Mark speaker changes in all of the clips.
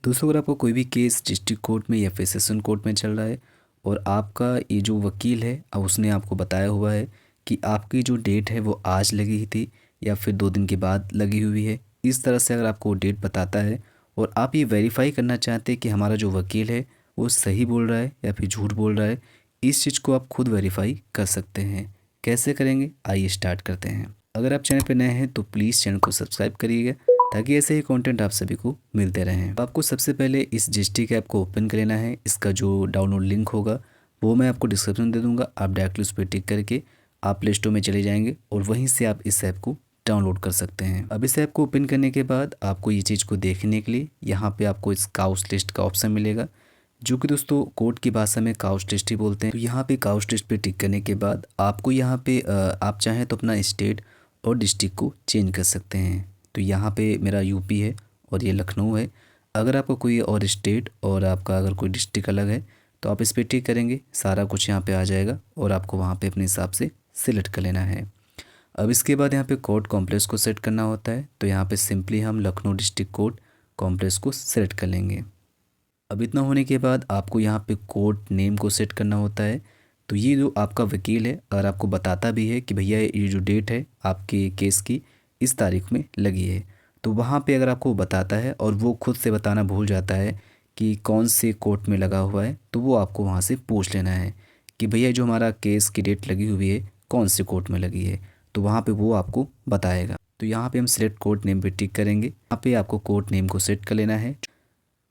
Speaker 1: दोस्तों, अगर आपको कोई भी केस डिस्ट्रिक्ट कोर्ट में या फिर सेशन कोर्ट में चल रहा है और आपका ये जो वकील है अब उसने आपको बताया हुआ है कि आपकी जो डेट है वो आज लगी ही थी या फिर 2 दिन के बाद लगी हुई है, इस तरह से अगर आपको डेट बताता है और आप ये वेरीफाई करना चाहते हैं कि हमारा जो वकील है वो सही बोल रहा है या फिर झूठ बोल रहा है, इस चीज़ को आप खुद वेरीफाई कर सकते हैं। कैसे करेंगे, आइए स्टार्ट करते हैं। अगर आप चैनल पर नए हैं तो प्लीज़ चैनल को सब्सक्राइब करिएगा ताकि ऐसे ही कंटेंट आप सभी को मिलते रहें। तो आपको सबसे पहले इस जिस्टिक ऐप को ओपन कर लेना है। इसका जो डाउनलोड लिंक होगा वो मैं आपको डिस्क्रिप्शन दे दूंगा। आप डायरेक्टली उस पर टिक करके आप प्ले स्टोर में चले जाएंगे और वहीं से आप इस ऐप को डाउनलोड कर सकते हैं। अब इस ऐप को ओपन करने के बाद आपको ये चीज़ को देखने के लिए यहाँ पे आपको इस काउच लिस्ट का ऑप्शन मिलेगा, जो कि दोस्तों कोर्ट की भाषा में काउच लिस्ट ही बोलते हैं। तो यहाँ पे काउच लिस्ट पे टिक करने के बाद आपको यहाँ पे आप चाहें तो अपना स्टेट और डिस्ट्रिक्ट को चेंज कर सकते हैं। तो यहाँ पे मेरा यूपी है और ये लखनऊ है। अगर आपका कोई और स्टेट और आपका अगर कोई डिस्ट्रिक्ट अलग है तो आप इस पर टिक करेंगे, सारा कुछ यहाँ पे आ जाएगा और आपको वहाँ पे अपने हिसाब से सिलेक्ट कर लेना है। अब इसके बाद यहाँ पे कोर्ट कॉम्प्लेक्स को सेट करना होता है, तो यहाँ पे सिंपली हम लखनऊ डिस्ट्रिक्ट कोर्ट कॉम्प्लेक्स को सेलेक्ट कर लेंगे। अब इतना होने के बाद आपको यहाँ पे कोर्ट नेम को सेट करना होता है। तो ये जो आपका वकील है अगर आपको बताता भी है कि भैया ये जो डेट है आपके केस की इस तारीख में लगी है, तो वहाँ पे अगर आपको बताता है और वो खुद से बताना भूल जाता है कि कौन से कोर्ट में लगा हुआ है, तो वो आपको वहाँ से पूछ लेना है कि भैया जो हमारा केस की डेट लगी हुई है कौन से कोर्ट में लगी है, तो वहाँ पे वो आपको बताएगा। तो यहाँ पे हम सिलेक्ट कोर्ट नेम पे टिक करेंगे। यहाँ पे आपको कोर्ट नेम को सेट कर लेना है।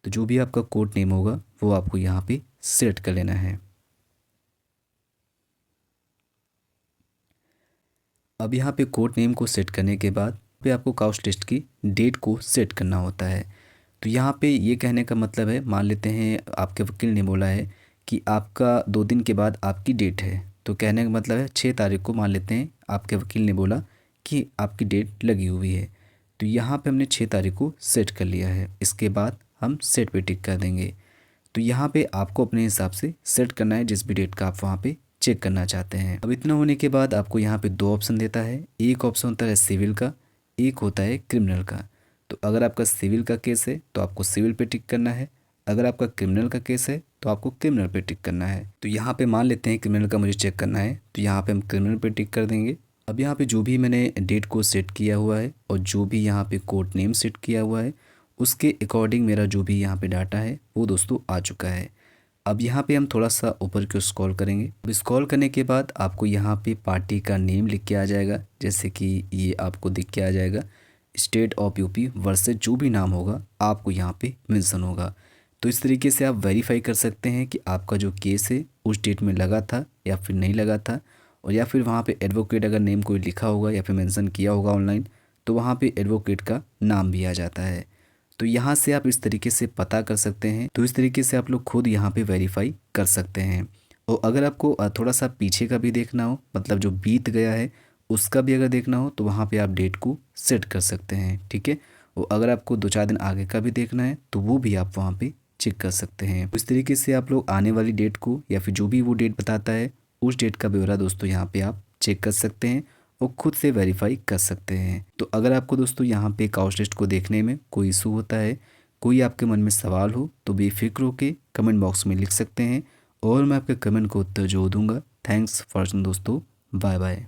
Speaker 1: तो जो भी आपका कोर्ट नेम होगा वो आपको यहाँ पे सेलेक्ट कर लेना है। अब यहाँ पे कोर्ट नेम को सेट करने के बाद पे आपको काउच लिस्ट की डेट को सेट करना होता है। तो यहाँ पे ये कहने का मतलब है, मान लेते हैं आपके वकील ने बोला है कि आपका 2 दिन के बाद आपकी डेट है, तो कहने का मतलब है 6 तारीख को मान लेते हैं आपके वकील ने बोला कि आपकी डेट लगी हुई है। तो यहाँ पे हमने 6 तारीख को सेट कर लिया है। इसके बाद हम सेट पे टिक कर देंगे। तो यहाँ पे आपको अपने हिसाब से सेट करना है जिस भी डेट का आप वहाँ पे चेक करना चाहते हैं। अब इतना होने के बाद आपको यहाँ पे 2 ऑप्शन देता है। एक ऑप्शन होता है सिविल का, एक होता है क्रिमिनल का। तो अगर आपका सिविल का केस है तो आपको सिविल पे टिक करना है, अगर आपका क्रिमिनल का केस है तो आपको क्रिमिनल पे टिक करना है। तो यहाँ पे मान लेते हैं क्रिमिनल का मुझे चेक करना है, तो यहाँ पे हम क्रिमिनल पे टिक कर देंगे। अब यहाँ पे जो भी मैंने डेट को सेट किया हुआ है और जो भी यहाँ पे कोर्ट नेम सेट किया हुआ है उसके अकॉर्डिंग मेरा जो भी यहाँ पे डाटा है वो दोस्तों आ चुका है। अब यहाँ पे हम थोड़ा सा ऊपर की ओर स्क्रॉल करेंगे। अब स्क्रॉल करने के बाद आपको यहाँ पे पार्टी का नेम लिख के आ जाएगा, जैसे कि ये आपको दिख के आ जाएगा स्टेट ऑफ यूपी वर्सेज जो भी नाम होगा आपको यहाँ पे मेंशन होगा। तो इस तरीके से आप वेरीफाई कर सकते हैं कि आपका जो केस है उस डेट में लगा था या फिर नहीं लगा था, और या फिर वहाँ पे एडवोकेट अगर नेम कोई लिखा होगा या फिर मेंशन किया होगा ऑनलाइन तो वहाँ पे एडवोकेट का नाम भी आ जाता है। तो यहाँ से आप इस तरीके से पता कर सकते हैं। तो इस तरीके से आप लोग खुद यहाँ पे वेरीफाई कर सकते हैं। और अगर आपको थोड़ा सा पीछे का भी देखना हो, मतलब जो बीत गया है उसका भी अगर देखना हो, तो वहाँ पे आप डेट को सेट कर सकते हैं, ठीक है। और अगर आपको 2-4 दिन आगे का भी देखना है तो वो भी आप वहाँ पे चेक कर सकते हैं। इस तरीके से आप लोग आने वाली डेट को या फिर जो भी वो डेट बताता है उस डेट का ब्यौरा दोस्तों यहाँ पे आप चेक कर सकते हैं और खुद से वेरीफाई कर सकते हैं। तो अगर आपको दोस्तों यहाँ पे काउच लिस्ट को देखने में कोई इशू होता है, कोई आपके मन में सवाल हो, तो बेफिक्र होकर कमेंट बॉक्स में लिख सकते हैं और मैं आपके कमेंट को उत्तर जरूर दूंगा। थैंक्स फॉर वॉचिंग दोस्तों, बाय बाय।